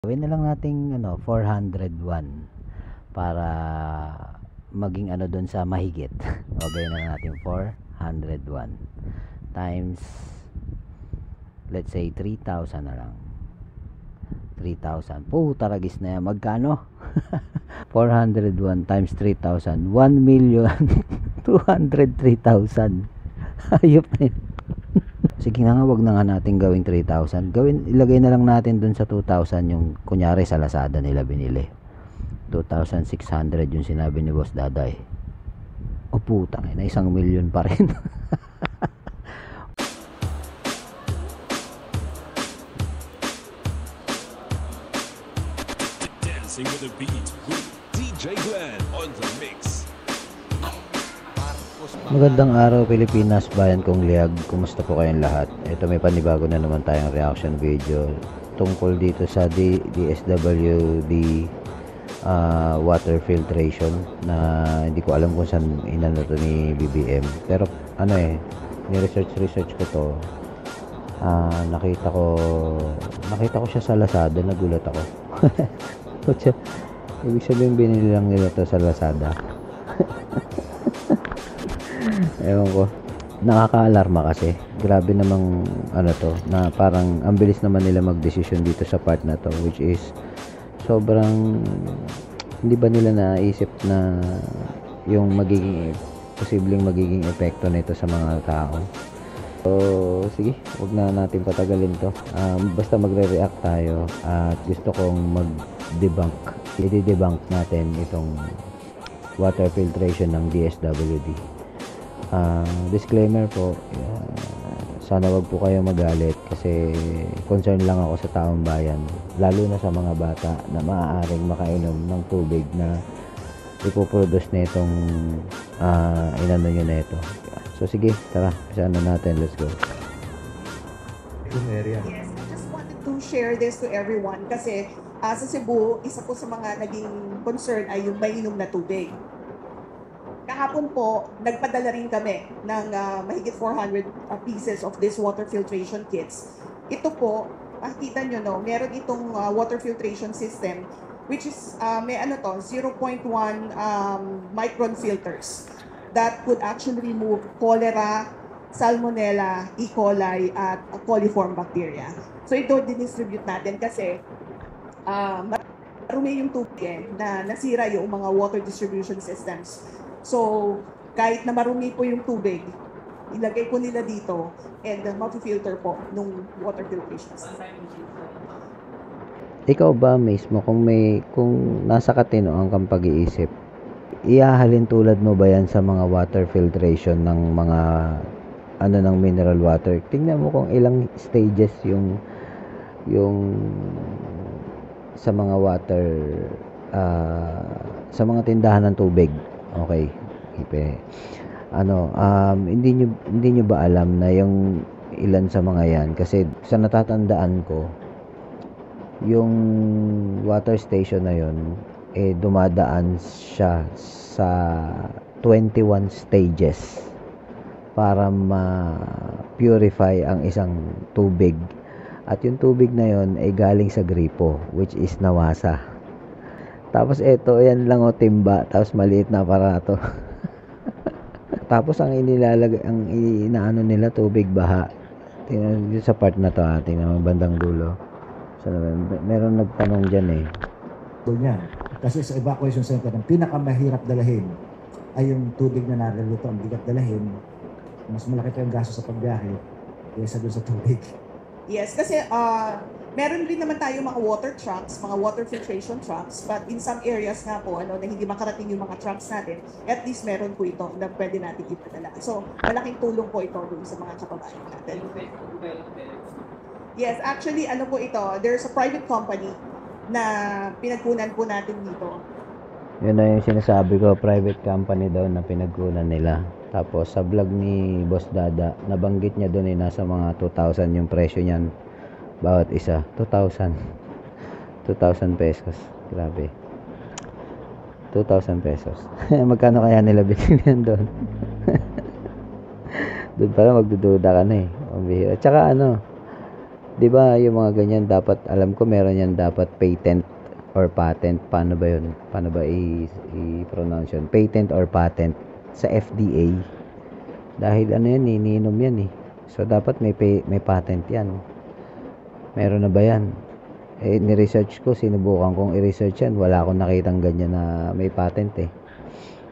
Gawin na lang nating 401 para maging doon sa mahigit. O gawin na lang natin 401 times, let's say 3,000 na lang. 3,000. Taragis na yan. Magkano? 401 times 3,000. 1,203,000. Ayop na yun. Sige na nga, wag na nga natin gawing 3,000. Ilagay na lang natin dun sa 2,000 yung kunyari sa Lazada nila binili. 2,600 yung sinabi ni Boss Daday. O putang ina, 1,000,000 pa rin. Dancing with the beat with DJ Glenn on the mix. Magandang araw Pilipinas, bayan kong liyag. Kumusta po kayong lahat? Ito, may panibago na naman tayong reaction video tungkol dito sa DSWD water filtration na hindi ko alam kung saan inano to ni BBM. Pero ni-research ko to. Nakita ko siya sa Lazada, nagulat ako. Ibig sabihin binili lang nila to sa Lazada. Ewan ko, nakaka-alarma kasi grabe namang to, na parang ang bilis naman nila magdesisyon dito sa part na to, which is sobrang hindi ba nila naisip na yung posibleng magiging epekto nito sa mga tao. So sige, wag na natin patagalin to. Basta magre-react tayo at gusto kong i-debunk natin itong water filtration ng DSWD. Disclaimer po, sana wag po kayo magalit kasi concern lang ako sa taong bayan, lalo na sa mga bata na maaaring makainom ng tubig na ipoproduce na itong inano nyo na ito. So sige, tara, saan na natin, let's go. Yes, I just wanted to share this to everyone kasi sa Cebu, isa po sa mga naging concern ay yung mainom na tubig. Kahapon po, nagpadala rin kami ng mahigit 400 pieces of this water filtration kits. Ito po, makikita nyo, no, meron itong water filtration system which is may 0.1 micron filters that could actually remove cholera, salmonella, E. coli, at coliform bacteria. So ito dinistribute natin kasi marumi yung tubig na nasira yung mga water distribution systems. So, kahit na marumi po yung tubig, ilagay po nila dito and mafi-filter po nung water filtration system. Ikaw ba mismo, kung nasa katinoan kang pag-iisip, ihahalin tulad mo ba yan sa mga water filtration ng mga ng mineral water? Tingnan mo kung ilang stages yung sa mga water sa mga tindahan ng tubig. Okay. Hindi nyo ba alam na yung ilan sa mga yan, kasi sa natatandaan ko, yung water station na yun dumadaan siya sa 21 stages para ma-purify ang isang tubig, at yung tubig na yun ay galing sa gripo, which is Nawasa. Tapos yan lang timba, tapos maliit na aparato. Tapos ang inaano nila tubig baha. Tingnan dito sa part na to, tingnan mo bandang dulo. So, meron nagtanong diyan Yan. Kasi sa evacuation center, ang pinakamahirap dalahin ay yung tubig na narito, ang bigat dalahin. Mas malaki pa yung gasto sa pagbiyahe kaysa doon sa tubig. Yes, kasi meron rin naman tayo mga water trucks, mga water filtration trucks, but in some areas nga po, na hindi makarating yung mga trucks natin, at least meron po ito na pwede natin ipadala. So, malaking tulong po ito dun sa mga kababayan natin. Yes, actually, po ito, there's a private company na pinagkunan po natin dito. Yun na yung sinasabi ko, private company daw na pinagkunan nila. Tapos sa vlog ni Boss Dada, nabanggit niya doon nasa mga 2,000 yung presyo niyan. Bawat isa, 2,000 pesos. Grabe. 2,000 pesos. Magkano kaya nila binili yan doon? Doon pala magdududa ka na At saka 'Di ba yung mga ganyan dapat alam ko meron yan dapat patent or patent. Paano ba 'yun? Paano ba i-pronounce 'yun? Patent or patent sa FDA. Dahil ano yan, iniinom yan eh. So dapat may patent yan. Meron na ba yan? Ni-research ko, sinubukan kong i-research yan. Wala akong nakitang ganyan na may patent eh.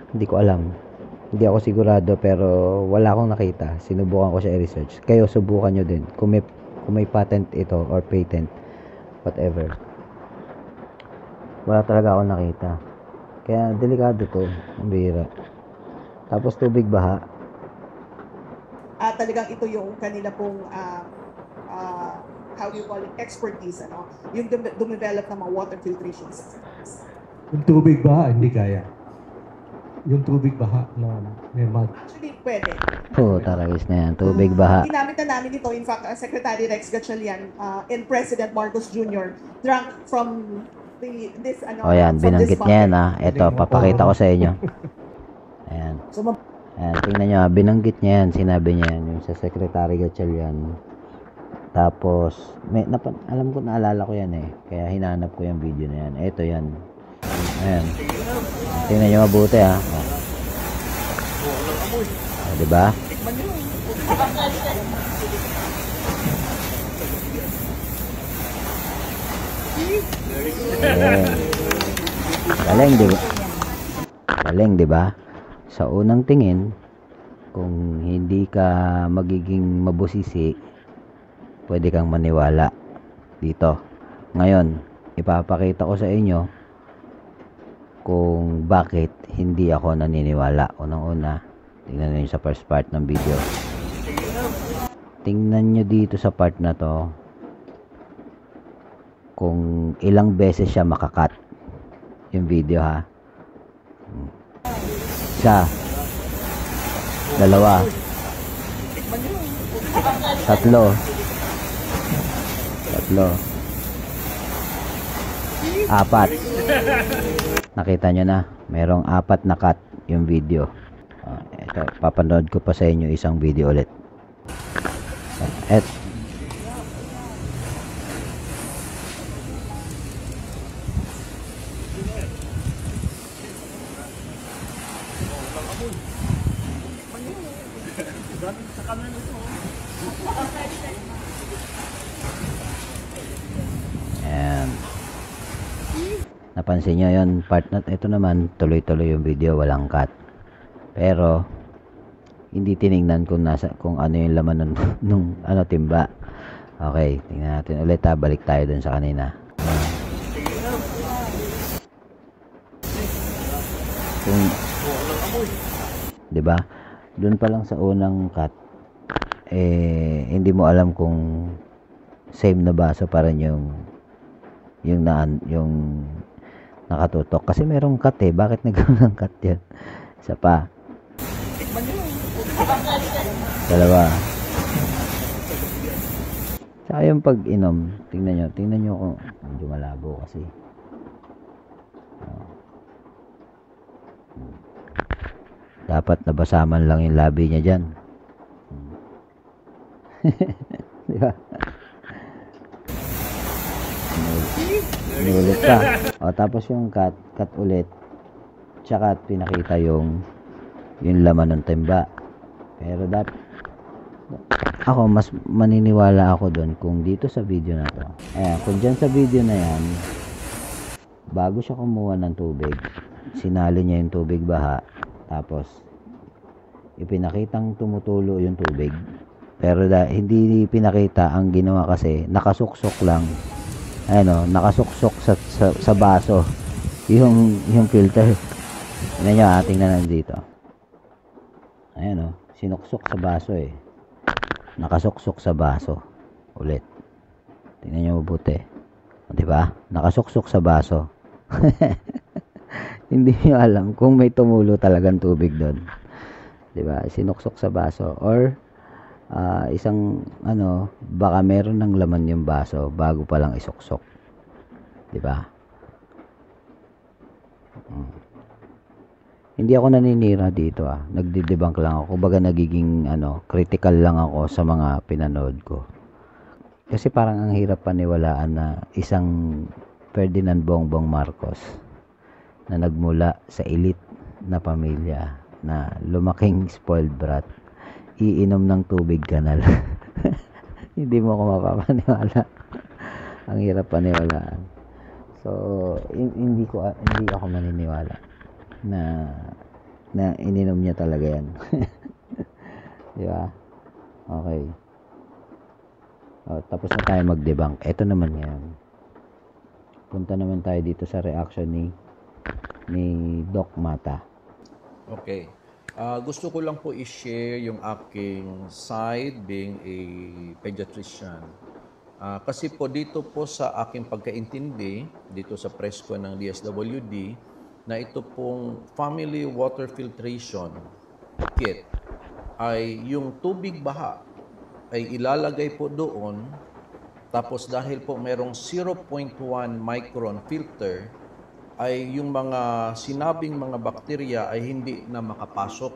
Hindi ko alam. Hindi ako sigurado pero wala akong nakita. Sinubukan ko siya i-research. Kayo subukan nyo din. Kung may patent ito or patent, whatever. Wala talaga akong nakita. Kaya delikado to. Ang bihira. Tapos tubig baha. Talagang ito yung kanila pong how do you call it, expertise, ano? Yung dumidevelop ng mga water filtration systems. Yung tubig baha, hindi kaya. Yung tubig baha na may mud. Actually, pwede. Taragis na yan. Tubig baha. Ginamit na namin ito. In fact, Secretary Rex Gatchalian and President Marcos Jr. drank from this, ano, O yan, from this binanggit niya yan bucket. Ito, papakita ko sa inyo. Ayan. So, Ayan, tingnan nyo, binanggit niya yan, sinabi niya yan, yung sa Secretary Gatchalian. Tapos, alam ko, naalala ko yan eh, kaya hinanap ko yung video na yan. Ito yan. Ayan. Tingnan nyo mabuti ha. Diba? Ayan. Galing, diba? Galing, diba? Sa unang tingin, kung hindi ka magiging mabusisi, pwede kang maniwala dito. Ngayon, ipapakita ko sa inyo kung bakit hindi ako naniniwala. Unang-una, tingnan nyo sa first part ng video. Tingnan nyo dito sa part na to kung ilang beses siya makakat yung video ha. Isa, dalawa, tatlo, apat. Nakita nyo na, merong 4 na cut yung video. Ito, papanood ko pa sa inyo isang video ulit. Ayan. Napansin nyo yun, part na ito naman, tuloy-tuloy yung video, walang cut. Pero, hindi tiningnan kung ano yung laman nung ano, timba. Okay, tingnan natin ulit ha, balik tayo dun sa kanina. Kung, diba? Dun pa lang sa unang cut, hindi mo alam kung same na baso pa rin yung nakatutok. Kasi merong cut bakit nagkaroon ng cut yan? Isa pa. Dalawa. Saka yung pag-inom, tingnan nyo kung medyo malabo kasi. Dapat nabasaman lang yung labi niya dyan. Diba? Ulit pa. O, tapos yung cut ulit. Tsaka pinakita yung laman ng timba. Pero ako, mas maniniwala ako doon kung dito sa video na to. Ayan, kung dyan sa video na yan, bago siya kumuha ng tubig, sinali niya yung tubig baha, tapos ipinakitang tumutulo yung tubig. Pero hindi pinakita, ang ginawa kasi, nakasuksok lang. Ayan o, nakasuksok sa baso. Yung filter. Tingnan nyo ha, tingnan natin dito. Ayan o, sinuksok sa baso nakasuksok sa baso. Ulit. Tingnan nyo mabuti. Diba? Nakasuksok sa baso. Hindi nyo alam kung may tumulo talagang tubig doon. Diba? Sinuksok sa baso. Or, baka meron ng laman yung baso bago pa lang isuksok. Diba? Hindi ako naninira dito nagdidebunk lang ako. Kumbaga nagiging critical lang ako sa mga pinanood ko. Kasi parang ang hirap paniwalaan na isang Ferdinand Bongbong Marcos na nagmula sa elite na pamilya na lumaking spoiled brat, iinom ng tubig kanal. Hindi mo ako mapapaniwala. Ang hirap paniwalaan. So, hindi ako maniniwala na ininom niya talaga yan. Di ba? Okay. Tapos na tayo mag-debunk. Ito naman yan. Punta naman tayo dito sa reaction ni Doc Mata. Okay. Gusto ko lang po i-share yung aking side being a pediatrician. Kasi po dito po sa aking pagkaintindi, dito sa presko ng DSWD, na ito pong family water filtration kit ay yung tubig baha ay ilalagay po doon, tapos dahil po merong 0.1 micron filter, ay yung mga sinabing mga bakterya ay hindi na makapasok,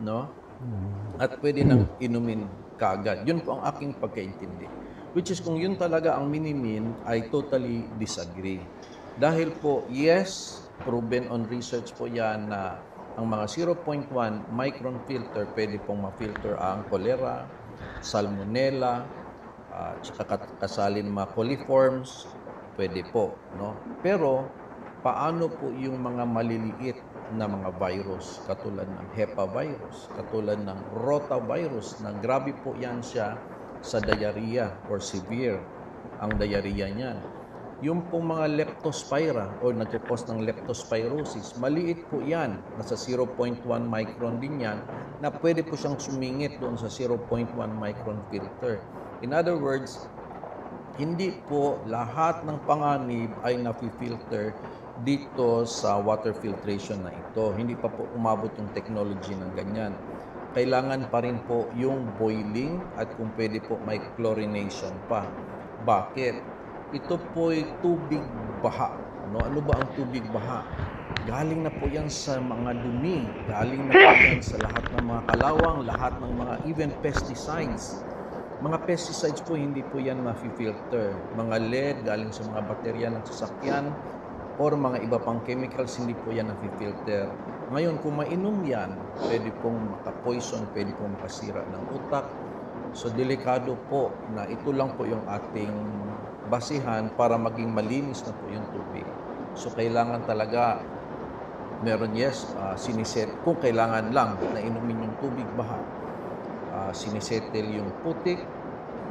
no? At pwede nang inumin kaagad. Yun po ang aking pagkaintindi. Which is kung yun talaga ang minimin, I totally disagree. Dahil po, yes, proven on research po yan na ang mga 0.1 micron filter pwede pong ma-filter ang cholera, salmonella, kasalin mga coliforms, pwede po, no? Pero paano po yung mga maliliit na mga virus katulad ng HEPA virus, katulad ng rotavirus na grabe po yan siya sa diarrhea or severe ang diarrhea niyan. Yung pong mga leptospira o nagkakos ng leptospirosis, maliit po yan, nasa 0.1 micron din yan, na pwede po siyang sumingit doon sa 0.1 micron filter. In other words, hindi po lahat ng panganib ay nafi-filter dito sa water filtration na ito. Hindi pa po umabot yung technology ng ganyan. Kailangan pa rin po yung boiling at kung pwede po may chlorination pa. Bakit? Ito po ay tubig baha. Ano ba ang tubig baha? Galing na po yan sa mga dumi. Galing na po yan sa lahat ng mga kalawang, lahat ng mga even pesticides. Mga pesticides po, hindi po yan ma-filter. Mga lead, galing sa mga baterya ng sasakyan, or mga iba pang chemicals, hindi po yan na-filter. Ngayon, kung mainom yan, pwede pong maka-poison, pwede pong makasira ng utak. So, delikado po na ito lang po yung ating basihan para maging malinis na po yung tubig. So, kailangan talaga, meron siniset, kung kailangan lang na inumin yung tubig baha, sinisettle yung putik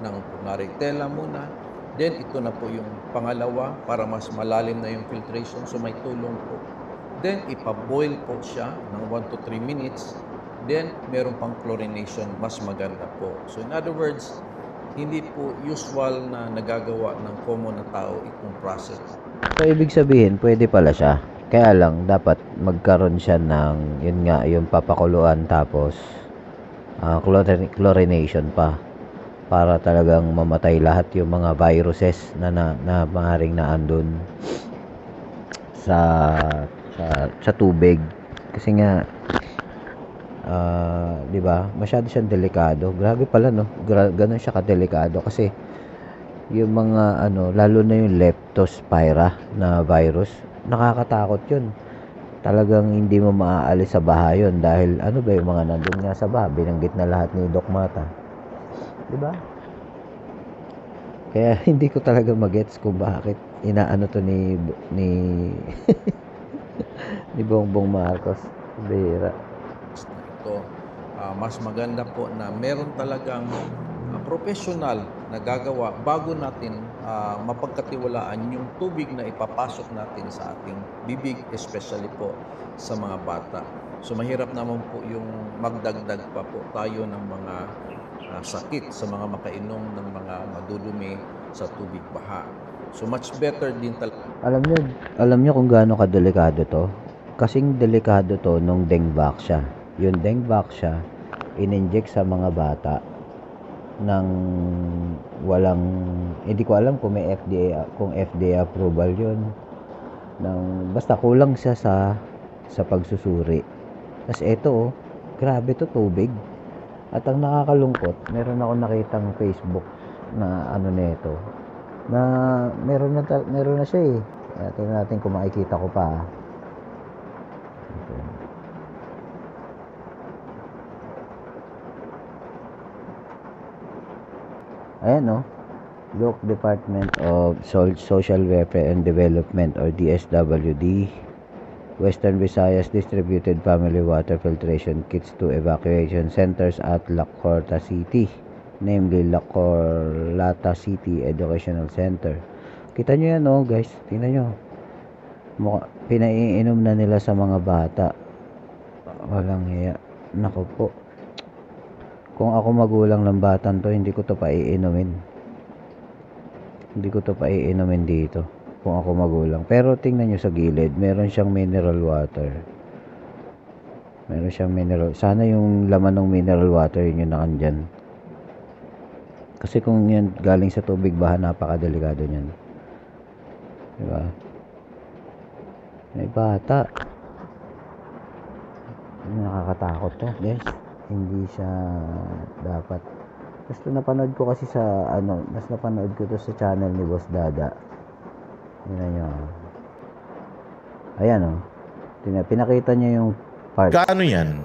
ng kunwari tela muna. Then, ito na po yung pangalawa para mas malalim na yung filtration. So, may tulong po. Then, ipaboil po siya ng 1 to 3 minutes. Then, meron pang chlorination. Mas maganda po. So, in other words, hindi po usual na nagagawa ng common na tao itong process. So, ibig sabihin, pwede pala siya. Kaya lang, dapat magkaroon siya ng, yun nga, yung papakuluan tapos chlorination pa para talagang mamatay lahat yung mga viruses na maaaring naandun sa tubig. Kasi nga, di ba, masyado siyang delikado. Grabe pala, no? Ganun siya kadelikado kasi yung mga lalo na yung leptospira na virus, nakakatakot yun. Talagang hindi mo maaalis sa baha yun dahil ano ba yung mga nandun nga sa baha, binanggit na lahat ni Doc Mata. Di ba? Kaya hindi ko talaga magets kung bakit inaano to ni ni Bongbong Marcos. Bira. Ito, mas maganda po na meron talagang professional na gagawa bago natin mapagkatiwalaan yung tubig na ipapasok natin sa ating bibig, especially po sa mga bata. So mahirap naman po yung magdagdag pa po tayo ng mga sakit sa mga makainom ng mga madudumi sa tubig baha. So much better din talaga. Alam niyo kung gaano kadelikado to? Kasing delikado to nung Dengvaxia. Yung Dengvaxia, in-inject sa mga bata ng walang, hindi ko alam kung may FDA approval yun, basta kulang siya sa pagsusuri. Tapos eto, grabe to, tubig. At ang nakakalungkot, meron ako nakitang Facebook na ano nito. Na meron na siya eh. Kaya tingnan natin kung makikita ko pa. Okay. Ayan no. Look, Department of Social Welfare and Development or DSWD, Western Visayas distributed family water filtration kits to evacuation centers at La Corta City, namely La Corlata City Educational Center. Kita nyo yan oh guys, tingnan nyo. Pinaiinom na nila sa mga bata. Walang hiya. Nako po. Kung ako magulang ng batan to, hindi ko to paiinumin. Hindi ko to paiinumin dito. Kung ako magulang. Pero tingnan nyo sa gilid, meron siyang mineral water. Meron siyang mineral. Sana yung laman ng mineral water yun yung nakandyan. Kasi kung yan galing sa tubig baha, napakadelikado niyan. Diba? May bata. Nakakatakot to, guys. Hindi siya dapat. Basta napanood ko kasi sa mas napanood ko to sa channel ni Boss Dada. Tingnan nyo. Ayan oh. Pinakita niya yung part. Kano yan?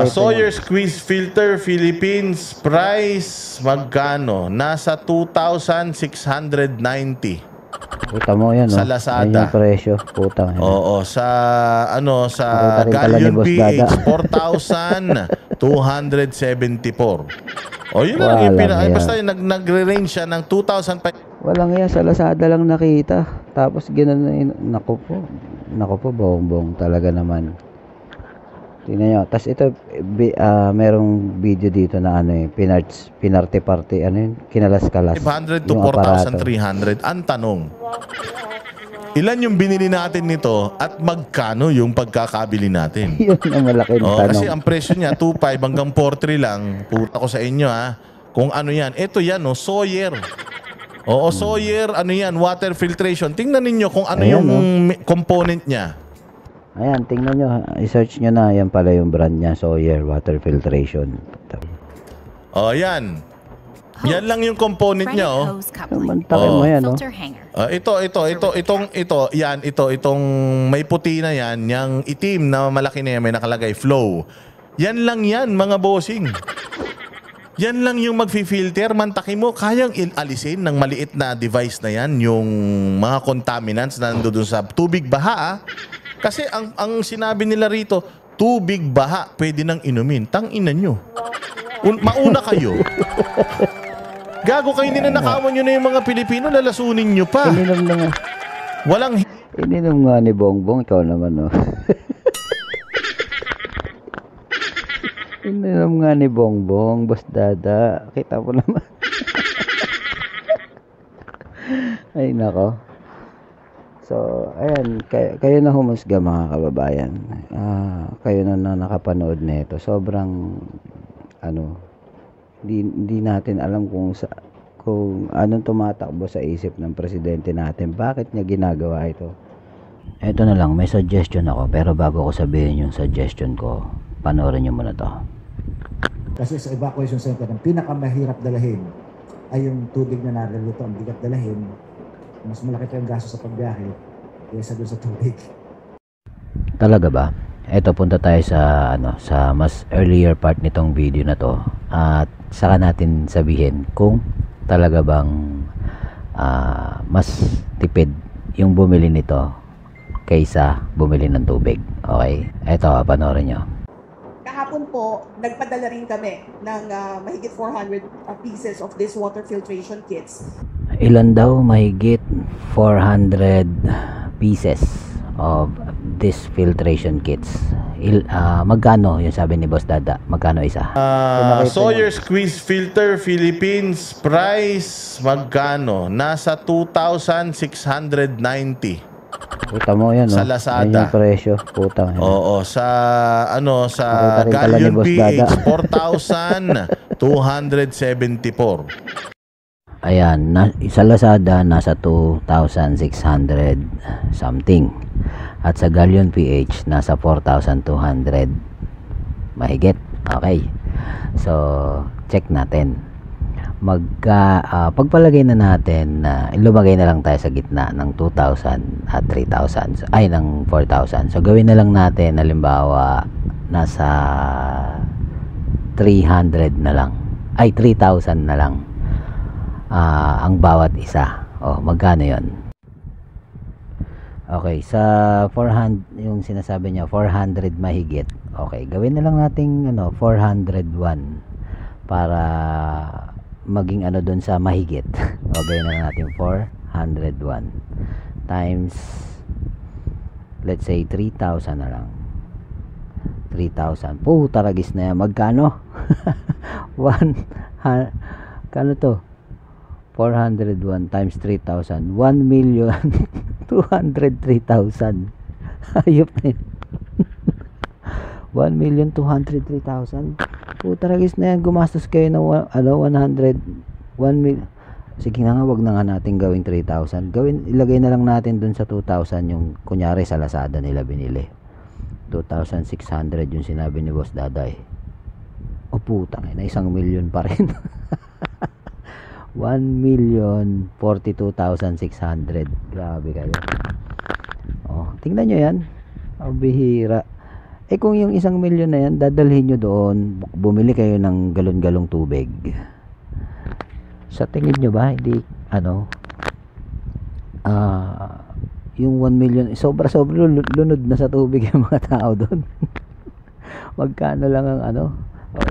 Sawyer Squeeze Filter Philippines price magkano? Nasa 2,690. Puta mo yan, sa no? Lazada. Yan yung presyo, putang. Oo, sa sa Galleon PH 4,274. O yun lang yung basta nagre-range siya ng 2,500. Walang yan, sa Lazada lang nakita. Tapos gano'n, nako po, bongbong talaga naman. Tingnan nyo. Tapos ito, merong video dito na pinarte-parte, kinalas-kalas. 500 to 4,300. Ang tanong, ilan yung binili natin nito at magkano yung pagkakabili natin? Yun ang malaking tanong. Kasi ang presyo niya, 2,500 hanggang 4,300 lang. Puta ko sa inyo ha. Kung ano yan. Ito yan, Sawyer. Oo, Sawyer, yan, water filtration. Tingnan ninyo kung ano yung component niya. Ayan, tingnan nyo. I-search nyo na. Yan pala yung brand niya. Sawyer Water Filtration. O, yan. Yan lang yung component niya, oh. Mantakin mo yan, oh. Itong may puti na yan, yung itim na malaki na yan, may nakalagay, flow. Yan lang yan, mga bossing. Yan lang yung mag-filter. Mantakin mo, kayang alisin ng maliit na device na yan, yung mga contaminants na nandoon sa tubig baha, Kasi ang sinabi nila rito, tubig baha, pwede nang inumin. Tang-ina nyo. Mauna kayo. Gago kayo, ninanakawan nyo na yung mga Pilipino, lalasunin nyo pa. Ininom na nga. Walang... Ininom nga ni Bongbong, ikaw naman, oh. Ininom nga ni Bongbong, Boss Dada. Kita mo naman. Ay, nako. So, ayan, kayo na humusga mga kababayan. Kayo na nakapanood nito. Sobrang, hindi natin alam kung anong tumatakbo sa isip ng presidente natin. Bakit niya ginagawa ito? Ito na lang, may suggestion ako. Pero bago ko sabihin yung suggestion ko, panoorin niyo muna to. Kasi sa evacuation center, ang pinakamahirap dalahin ay yung tubig na naririto, ang bigat dalahin. Mas malaki pa yung gasto sa pagbiyahe kaysa doon sa tubig. Talaga ba? Eto, punta tayo sa sa mas earlier part nitong video na to at saka natin sabihin kung talaga bang mas tipid yung bumili nito kaysa bumili ng tubig. Okay? Eto, panoorin nyo. Kahapon po, nagpadala rin kami ng mahigit 400 pieces of this water filtration kits. Ilan daw? Mahigit 400 pieces of this filtration kits. Magkano yung sabi ni Boss Dada? Magkano isa? Sawyer Squeeze Filter Philippines price magkano? Nasa 2,690. Puta mo yan, sa no? Lazada. Yan yung presyo. Puta. Oo, sa Galleon PH 4,274. Ayan, sa Lazada nasa 2,600 something. At sa Galleon PH nasa 4,200 mahigit. Okay. So, check natin. pagpalagay na natin na lumagay na lang tayo sa gitna ng 2,000 at 3,000 ay ng 4,000. So gawin na lang natin halimbawa nasa 300 na lang ay 3,000 na lang ang bawat isa. Magkano yon? Okay, sa 400 yung sinasabi niya 400 mahigit. Okay, gawin na lang nating 401 para maging doon sa mahigit. Gawin na lang natin 401 times let's say 3,000 na lang. 3,000. Taragis na yan. Magkano? Kano to? 401 times 3,000. 1,203,000. Ayop na yun. 1,203,000. Taragis na yan. Gumastos kayo ng 1 million. Sige na nga, wag na nga natin gawing 3,000. Ilagay na lang natin dun sa 2,000 yung kunyari sa Lazada nila binili. 2,600 yung sinabi ni Boss Daday. Putang ina, 1 million pa rin. 1,042,600. Grabe kayo. Tingnan nyo yan. Bihira. Kung yung 1 million na yan, dadalhin nyo doon, bumili kayo ng galon-galong tubig. Sa tingin nyo ba, hindi, yung 1 million, sobra-sobra lunod na sa tubig yung mga tao doon. Magkano lang ang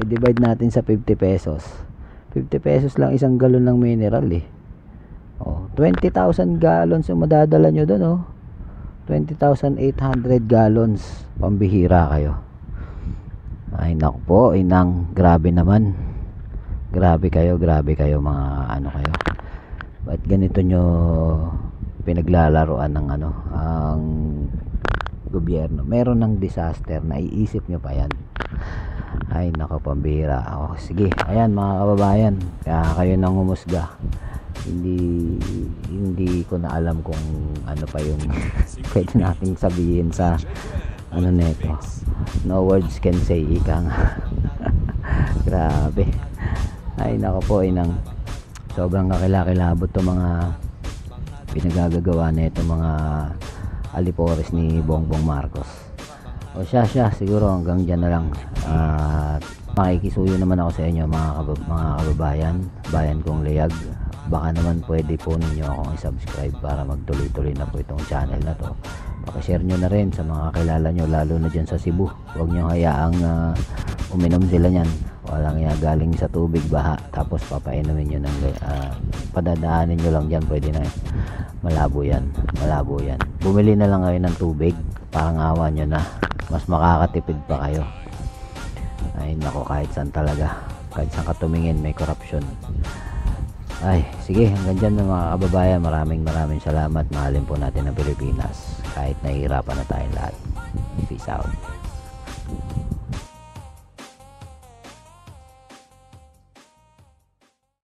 i-divide natin sa 50 pesos. 50 pesos lang isang galon ng mineral 20,000 gallons yung madadala nyo doon 20,800 gallons. Pambihira kayo. Ay naku po, inang, grabe naman. Grabe kayo mga kayo. Ba't ganito nyo pinaglalaroan ng ang gobyerno? Meron ng disaster, naiisip nyo pa yan. Ay nako, pambihira. Sige, ayan mga kababayan, kayo nang humusga. Hindi ko na alam kung ano pa yung pwede nating sabihin sa neto. No words can say, ika nga. Grabe. Ay nako po, inang, sobrang kakilakilabot to mga pinagagagawa na itong mga alipores ni Bongbong Marcos. Siya siguro hanggang dyan na lang. Makikisuyo naman ako sa inyo mga kababayan, bayan kong Leyag. Baka naman pwede po ninyo akong i-subscribe para magtuloy-tuloy na po itong channel na to. Pakishare nyo na rin sa mga kakilala nyo, lalo na dyan sa Cebu. Huwag nyo hayaang uminom sila nyan. Walang galing sa tubig baha, tapos papainumin nyo ng padadaanin nyo lang dyan, pwede na. Malabo yan. Bumili na lang kayo ng tubig, pangawa nyo na, mas makakatipid pa kayo. Ay nako, kahit saan talaga, kahit saan ka tumingin may korupsyon. Ay sige, hanggang dyan mga kababayan, maraming salamat. Mahalin po natin ang Pilipinas kahit nahihirapan na tayong lahat. Peace out.